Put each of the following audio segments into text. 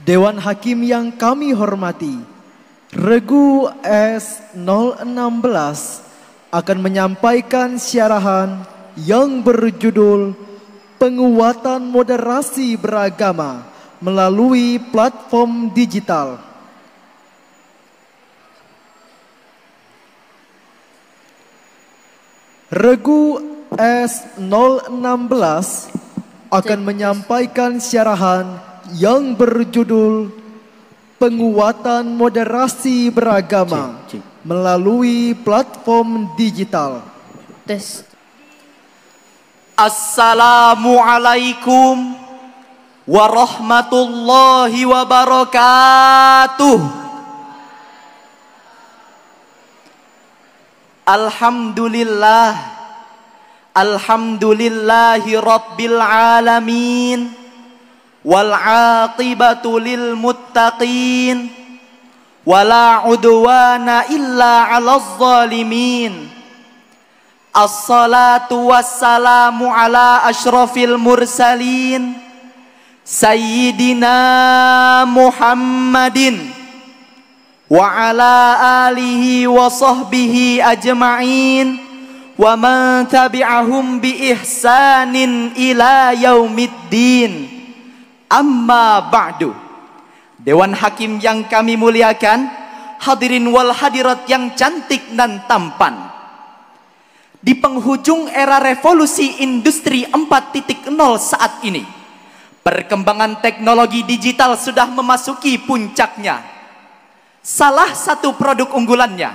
Dewan Hakim yang kami hormati, Regu S016 akan menyampaikan syarahan yang berjudul Penguatan Moderasi Beragama melalui Platform Digital. Regu S016 akan menyampaikan syarahan yang berjudul Penguatan Moderasi Beragama melalui Platform Digital. Tes. Assalamualaikum warahmatullahi wabarakatuh. Alhamdulillahi rabbil alamin, wal aqibatu lil muttaqin, wala udwana illa 'alaz zalimin. Assalatu wassalamu ala asyrafil mursalin Sayyidina Muhammadin wa ala alihi wa sahbihi ajma'in wa man tabi'ahum bi ihsanin ila yaumiddin. Amma ba'du. Dewan Hakim yang kami muliakan, hadirin wal hadirat yang cantik dan tampan. Di penghujung era revolusi industri 4.0 saat ini, perkembangan teknologi digital sudah memasuki puncaknya. Salah satu produk unggulannya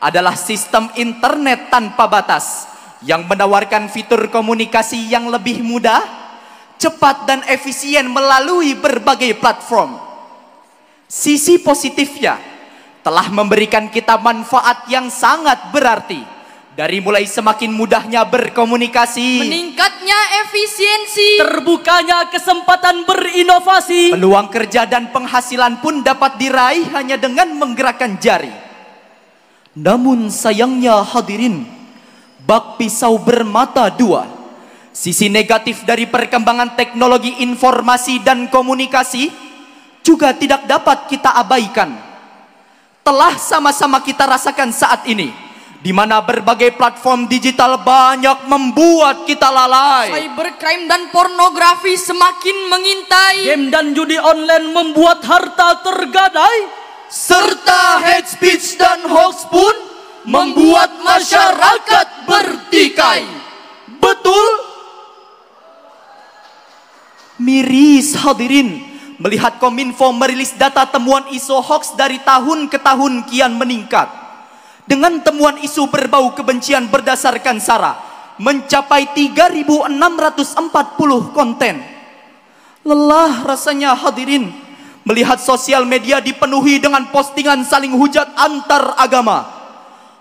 adalah sistem internet tanpa batas yang menawarkan fitur komunikasi yang lebih mudah, cepat dan efisien melalui berbagai platform. Sisi positifnya telah memberikan kita manfaat yang sangat berarti, dari mulai semakin mudahnya berkomunikasi, meningkatnya efisiensi, terbukanya kesempatan berinovasi, peluang kerja dan penghasilan pun dapat diraih hanya dengan menggerakkan jari. Namun sayangnya hadirin, bak pisau bermata dua. Sisi negatif dari perkembangan teknologi informasi dan komunikasi juga tidak dapat kita abaikan. Telah sama-sama kita rasakan saat ini, di mana berbagai platform digital banyak membuat kita lalai. Cybercrime dan pornografi semakin mengintai. Game dan judi online membuat harta tergadai, serta hate speech dan hoax pun membuat masyarakat bertikai. Betul? Miris hadirin melihat Kominfo merilis data temuan isu hoax dari tahun ke tahun kian meningkat. Dengan temuan isu berbau kebencian berdasarkan SARA mencapai 3.640 konten. Lelah rasanya hadirin melihat sosial media dipenuhi dengan postingan saling hujat antar agama.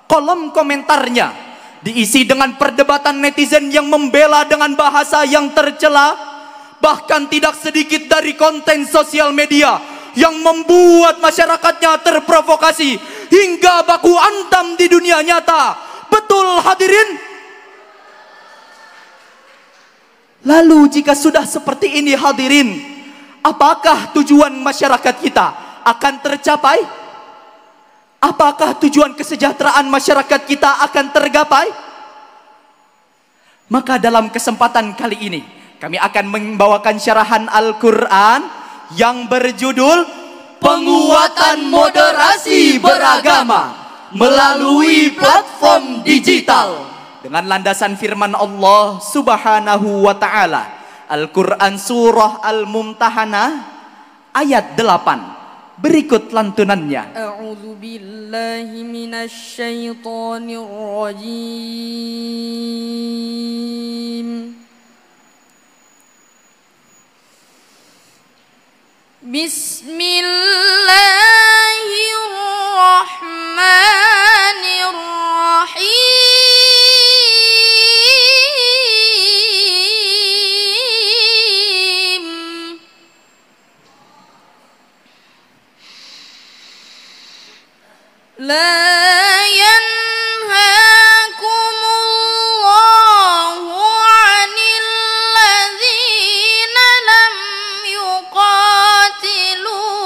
Kolom komentarnya diisi dengan perdebatan netizen yang membela dengan bahasa yang tercela. Bahkan tidak sedikit dari konten sosial media yang membuat masyarakatnya terprovokasi hingga baku hantam di dunia nyata. Betul hadirin? Lalu jika sudah seperti ini hadirin, apakah tujuan masyarakat kita akan tercapai? Apakah tujuan kesejahteraan masyarakat kita akan tergapai? Maka dalam kesempatan kali ini kami akan membawakan syarahan Al-Quran yang berjudul Penguatan Moderasi Beragama melalui Platform Digital, dengan landasan firman Allah Subhanahu wa Ta'ala. Al-Quran Surah Al-Mumtahanah ayat 8. Berikut lantunannya. A'udzu billahi minasy syaithanir rajim. Bismillahirrahmanirrahim. La yanhaakumullahu 'anil ladzina lam yuqatilukum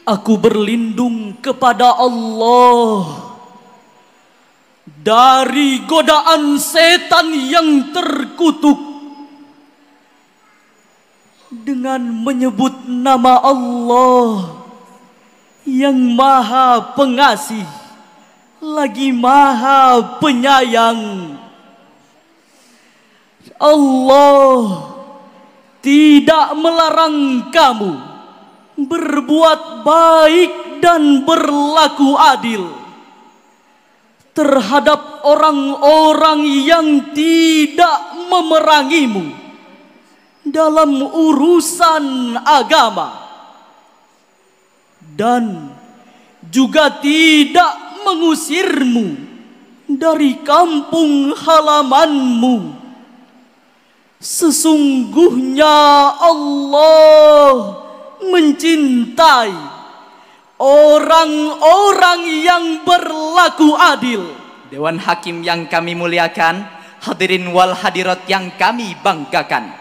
Aku berlindung kepada Allah dari godaan setan yang terkutuk dengan menyebut nama Allah yang Maha Pengasih lagi Maha Penyayang. Allah tidak melarang kamu berbuat baik dan berlaku adil terhadap orang-orang yang tidak memerangimu dalam urusan agama dan juga tidak mengusirmu dari kampung halamanmu. Sesungguhnya Allah mencintai orang-orang yang berlaku adil. Dewan Hakim yang kami muliakan, hadirin wal hadirat yang kami banggakan,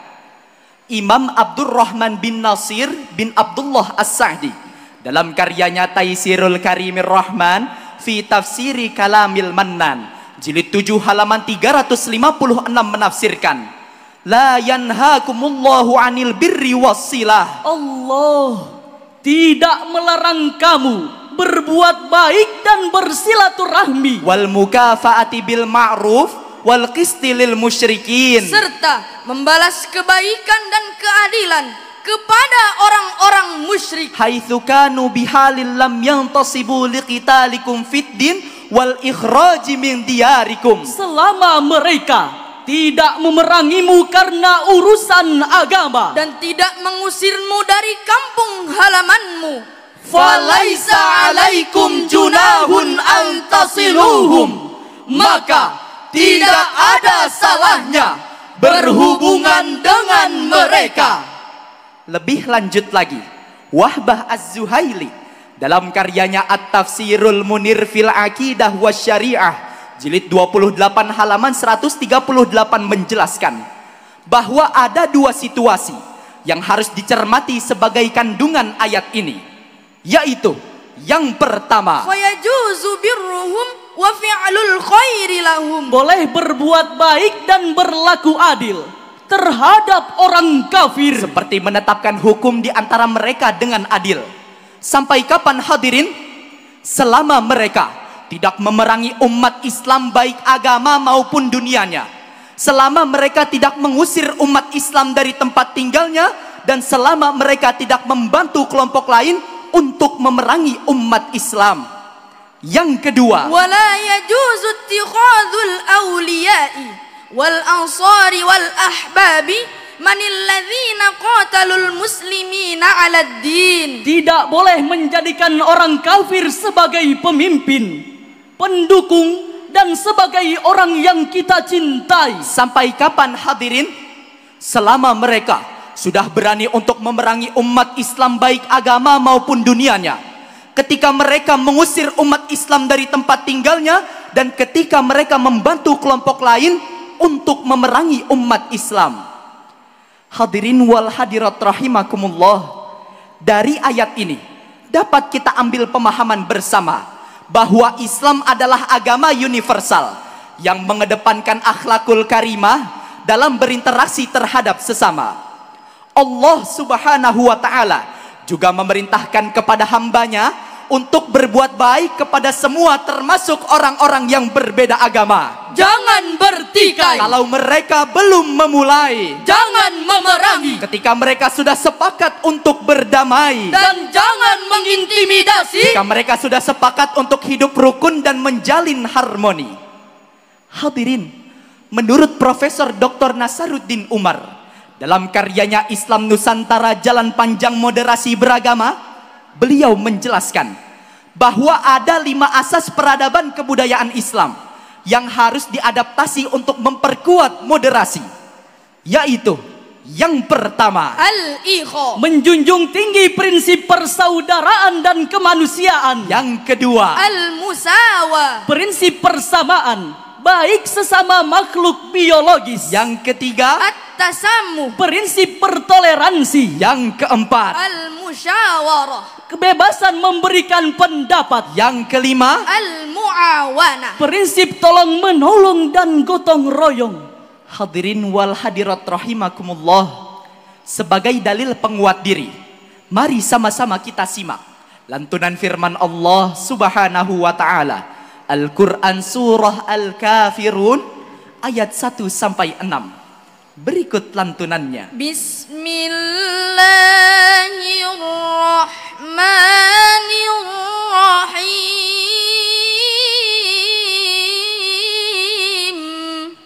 Imam Abdurrahman bin Nasir bin Abdullah As-Sa'di dalam karyanya Taisirul Karimir Rahman fi Tafsiri Kalamil Mannan jilid 7 halaman 356 menafsirkan, la yanhakumullahu anil birri wassilah. Allah tidak melarang kamu berbuat baik dan bersilaturahmi, wal mukafaati bil ma'ruf wal qisti lil musyrikin, serta membalas kebaikan dan keadilan kepada orang-orang musyrik. haitsu kanu bihalil lam yantasibu liqitalikum fid din wal ikhraji min diyarikum, selama mereka tidak memerangimu karena urusan agama dan tidak mengusirmu dari kampung halamanmu. falaisa alaikum junahun antasiluhum, maka tidak ada salahnya berhubungan dengan mereka. Lebih lanjut lagi, Wahbah Az-Zuhaili dalam karyanya At-Tafsirul Munir fil Aqidah Wasyariah jilid 28 halaman 138 menjelaskan bahwa ada dua situasi yang harus dicermati sebagai kandungan ayat ini, yaitu yang pertama, fayajuzu birruhum wa fi'lul khairi lahum, boleh berbuat baik dan berlaku adil terhadap orang kafir, seperti menetapkan hukum di antara mereka dengan adil. Sampai kapan hadirin? Selama mereka tidak memerangi umat Islam baik agama maupun dunianya, selama mereka tidak mengusir umat Islam dari tempat tinggalnya, dan selama mereka tidak membantu kelompok lain untuk memerangi umat Islam. Yang kedua, wala yajuzu ittikhadul awliya'i wal ansari wal ahbabi manil ladzina qatalul muslimina 'alad din, tidak boleh menjadikan orang kafir sebagai pemimpin, pendukung, dan sebagai orang yang kita cintai. Sampai kapan hadirin? Selama mereka sudah berani untuk memerangi umat Islam baik agama maupun dunianya, ketika mereka mengusir umat Islam dari tempat tinggalnya, dan ketika mereka membantu kelompok lain untuk memerangi umat Islam. Hadirin wal hadirat rahimakumullah, dari ayat ini dapat kita ambil pemahaman bersama bahwa Islam adalah agama universal yang mengedepankan akhlakul karimah dalam berinteraksi terhadap sesama. Allah Subhanahu wa ta'ala juga memerintahkan kepada hambanya untuk berbuat baik kepada semua, termasuk orang-orang yang berbeda agama. Jangan bertikai Kalau mereka belum memulai, jangan memerangi, ketika mereka sudah sepakat untuk berdamai, dan jangan mengintimidasi, jika mereka sudah sepakat untuk hidup rukun dan menjalin harmoni. Hadirin, menurut Profesor Dr. Nasaruddin Umar dalam karyanya Islam Nusantara Jalan Panjang Moderasi Beragama, beliau menjelaskan bahwa ada 5 asas peradaban kebudayaan Islam yang harus diadaptasi untuk memperkuat moderasi, yaitu yang pertama, al-ikha, menjunjung tinggi prinsip persaudaraan dan kemanusiaan. yang kedua, al-musawa, Prinsip persamaan baik sesama makhluk biologis. yang ketiga, at-tasammuh, Prinsip pertoleransi. yang keempat, al-musyawarah, kebebasan memberikan pendapat. Yang kelima, al-mu'awanah. Prinsip tolong menolong dan gotong royong. hadirin wal hadirat rahimakumullah, sebagai dalil penguat diri, mari sama-sama kita simak lantunan firman Allah Subhanahu wa taala, Al-Qur'an surah Al-Kafirun ayat 1 sampai 6. Berikut lantunannya. Bismillahirrahmanirrahim.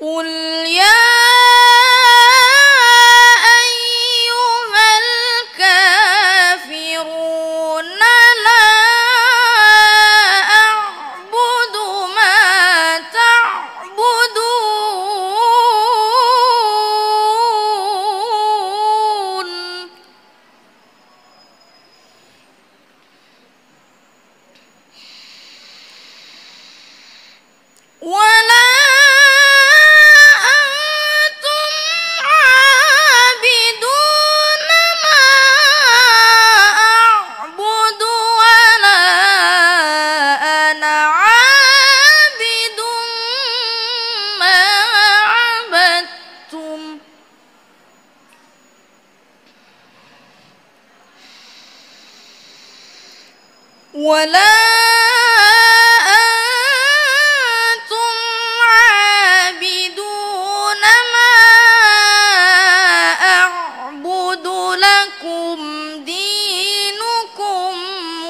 Qul ya ayyuhal kafirun la a'budu ma ta'budun wala ولا أنتم عابدون ما أعبد لكم دينكم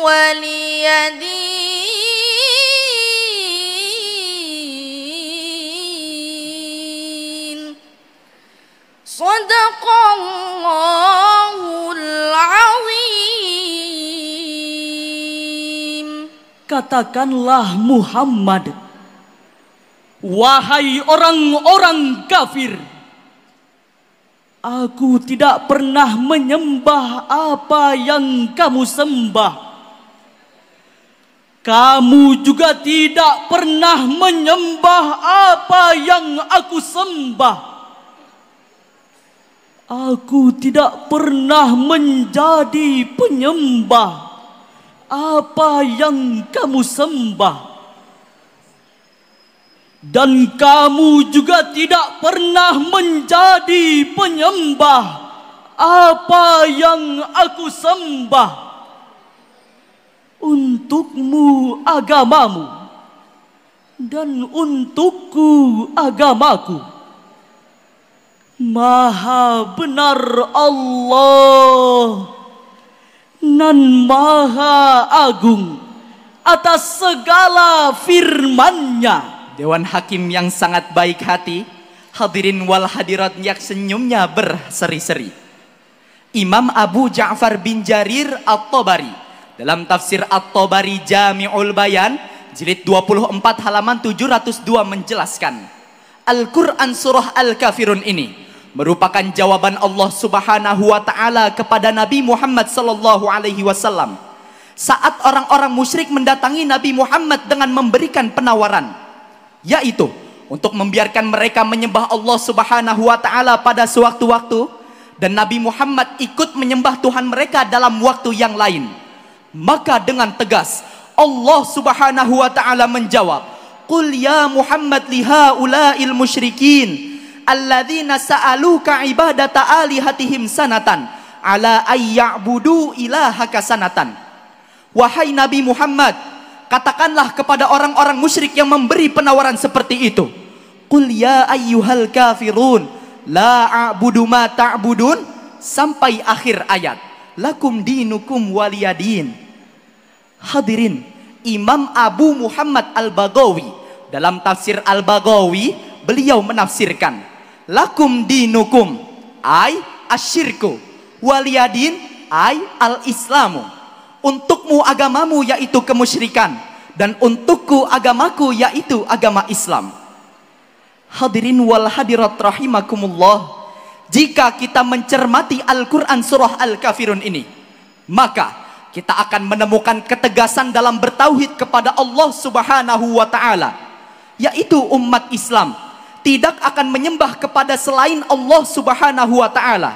ولي دين صدق الله العظيم. Katakanlah Muhammad, wahai orang-orang kafir, aku tidak pernah menyembah apa yang kamu sembah. Kamu juga tidak pernah menyembah apa yang aku sembah. Aku tidak pernah menjadi penyembah apa yang kamu sembah, dan kamu juga tidak pernah menjadi penyembah apa yang aku sembah. Untukmu agamamu, dan untukku agamaku. Maha benar Allah nan Maha Agung atas segala firman-Nya. Dewan Hakim yang sangat baik hati, hadirin wal hadirat yang senyumnya berseri-seri. Imam Abu Ja'far bin Jarir At-Tabari dalam tafsir At-Tabari Jami'ul Bayan jilid 24 halaman 702 menjelaskan, Al-Quran surah Al-Kafirun ini merupakan jawaban Allah Subhanahu wa taala kepada Nabi Muhammad sallallahu alaihi wasallam saat orang-orang musyrik mendatangi Nabi Muhammad dengan memberikan penawaran, yaitu untuk membiarkan mereka menyembah Allah Subhanahu wa taala pada sewaktu-waktu, dan Nabi Muhammad ikut menyembah Tuhan mereka dalam waktu yang lain. Maka dengan tegas Allah Subhanahu wa taala menjawab, "Qul ya Muhammad lihaula'il musyrikin alladzina sa'aluka ibadata alihatihim sanatan ala ayya'budu ilahaka sanatan." Wahai Nabi Muhammad, katakanlah kepada orang-orang musyrik yang memberi penawaran seperti itu, "Qul ya ayyuhal kafirun la a'budu ma ta'budun," sampai akhir ayat, "Lakum dinukum waliyadin." Hadirin, Imam Abu Muhammad Al-Baghawi dalam tafsir Al-Baghawi beliau menafsirkan, lakum dinukum ay asyirku, waliyadin ay al-islamu. Untukmu agamamu yaitu kemusyrikan, dan untukku agamaku yaitu agama Islam. Hadirin wal hadirat rahimakumullah, jika kita mencermati Al-Quran surah Al-Kafirun ini, maka kita akan menemukan ketegasan dalam bertauhid kepada Allah Subhanahu wa taala, yaitu umat Islam tidak akan menyembah kepada selain Allah Subhanahu wa taala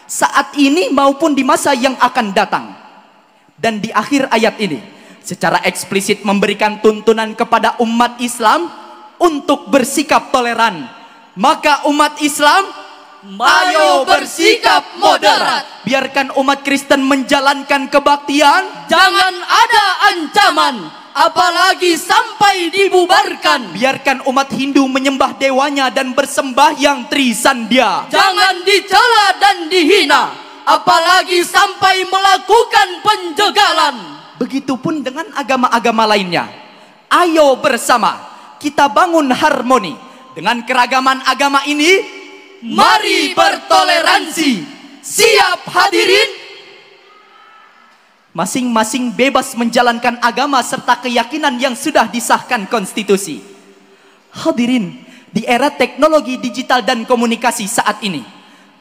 saat ini maupun di masa yang akan datang. Dan di akhir ayat ini secara eksplisit memberikan tuntunan kepada umat Islam untuk bersikap toleran. Maka umat Islam, ayo bersikap moderat. Biarkan umat Kristen menjalankan kebaktian, Jangan ada ancaman, apalagi sampai dibubarkan. biarkan umat Hindu menyembah dewanya dan bersembahyang Trisandya. Jangan dicela dan dihina, apalagi sampai melakukan penjegalan. Begitupun dengan agama-agama lainnya. Ayo bersama kita bangun harmoni. Dengan keragaman agama ini, Mari bertoleransi. Siap hadirin? masing-masing bebas menjalankan agama serta keyakinan yang sudah disahkan konstitusi. Hadirin, di era teknologi digital dan komunikasi saat ini,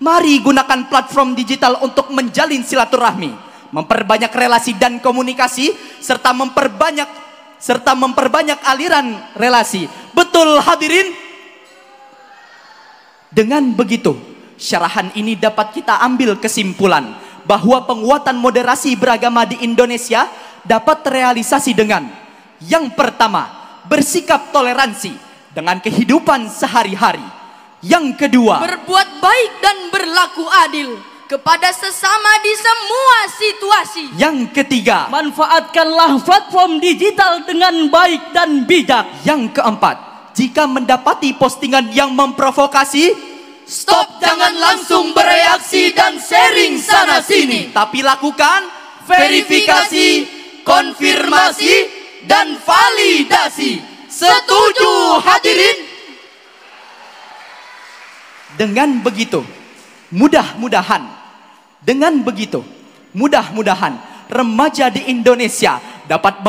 mari gunakan platform digital untuk menjalin silaturahmi, memperbanyak relasi dan komunikasi, serta memperbanyak aliran relasi. Betul hadirin? Dengan begitu, syarahan ini dapat kita ambil kesimpulan bahwa penguatan moderasi beragama di Indonesia dapat terrealisasi dengan yang pertama, bersikap toleransi dengan kehidupan sehari-hari. Yang kedua, Berbuat baik dan berlaku adil kepada sesama di semua situasi. yang ketiga, Manfaatkanlah platform digital dengan baik dan bijak. yang keempat, jika mendapati postingan yang memprovokasi, Stop, jangan langsung bereaksi dan sharing sana sini. tapi lakukan Verifikasi, konfirmasi, dan validasi. Setuju hadirin? Dengan begitu, mudah-mudahan remaja di Indonesia dapat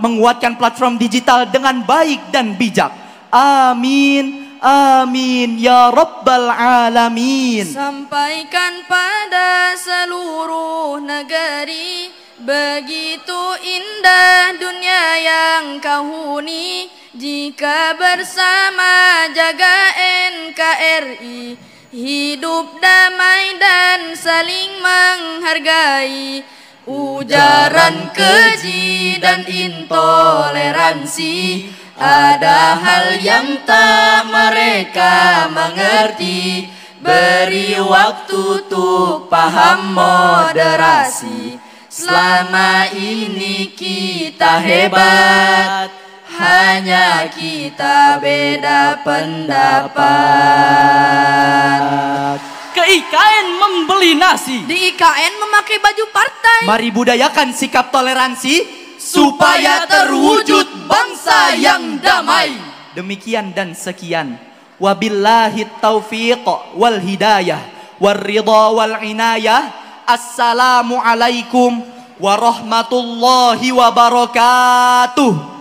menguatkan platform digital dengan baik dan bijak. Amin. Amin ya rabbal alamin. Sampaikan pada seluruh negeri, begitu indah dunia yang kau huni. Jika bersama jaga NKRI, hidup damai dan saling menghargai. Ujaran keji dan intoleransi, ada hal yang tak mereka mengerti. Beri waktu untuk paham moderasi. Selama ini kita hebat, hanya kita beda pendapat. Ke IKN membeli nasi, Di IKN memakai baju partai, Mari budayakan sikap toleransi supaya terwujud bangsa yang damai. Demikian dan sekian. Wabillahi taufiq wal hidayah wal ridha wal inayah. Assalamualaikum warahmatullahi wabarakatuh.